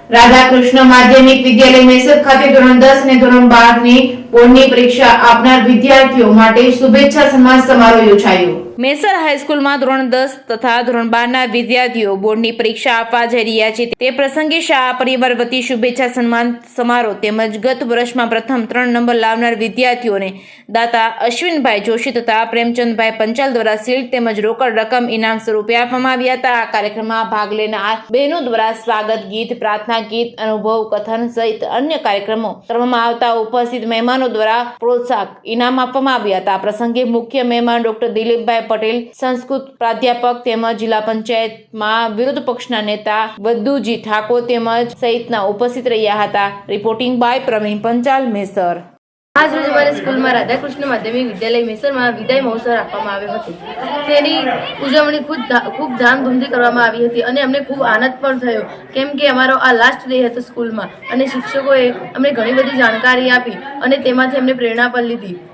રાધાકૃષ્ણ માધ્યમિક વિદ્યાલય મેસર ખાતે ધોરણ 10 અને ધોરણ 12 ની બોર્ડની પરીક્ષા આપનાર વિદ્યાર્થીઓ માટે શુભેચ્છા સન્માન સમારોહ યોજાયો। મેસર હાઈસ્કૂલમાં ધોરણ 10 તથા ધોરણ 12 ના વિદ્યાર્થીઓ બોર્ડની પરીક્ષા આપવા જઈ રહ્યા છે તે પ્રસંગે શાળા પરિવાર વતી શુભેચ્છા સન્માન સમારોહ તેમજ ગત વર્ષમાં પ્રથમ 3 નંબર લાવનાર વિદ્યાર્થીઓને દાતા અશ્વિનભાઈ જોશી તથા પ્રેમચંદભાઈ પંચાલ દ્વારા શિલ્ડ તેમજ રોકડ રકમ ઇનામ સ્વરૂપે આપવામાં આવ્યા હતા। આ કાર્યક્રમમાં ભાગ લેનાર બહેનો દ્વારા સ્વાગત ગીત, પ્રાર્થના ગીત, અનુભવ કથન સહિત અન્ય કાર્યક્રમો કરવામાં આવતા ઉપસ્થિત મહેમાનો દ્વારા પ્રોત્સાહક ઇનામ આપવામાં આવ્યા હતા। પ્રસંગે મુખ્ય મહેમાન ડોક્ટર દિલીપભાઈ પટેલ, સંસ્કૃત પ્રાધ્યાપક તેમજ જિલ્લા પંચાયતમાં વિરોધ પક્ષના નેતા વદ્દુજી ઠાકોર તેમજ સહિતના ઉપસ્થિત રહ્યા હતા। રિપોર્ટિંગ બાય પ્રવીણ પંચાલ, મેસર। आज रोज हमारे स्कूल में राधाकृष्ण माध्यमिक विद्यालय मेसर में विदाय महोत्सव રાખવામાં આવ્યો હતો। તેની ઉજવણી ખૂબ ધામધૂમથી કરવામાં આવી હતી અને અમને ખૂબ આનંદ પણ થયો કેમ કે અમારો આ લાસ્ટ ડે હતો સ્કૂલમાં અને શિક્ષકોએ અમને ઘણી બધી જાણકારી આપી અને તેમાંથી અમને પ્રેરણા પણ લીધી।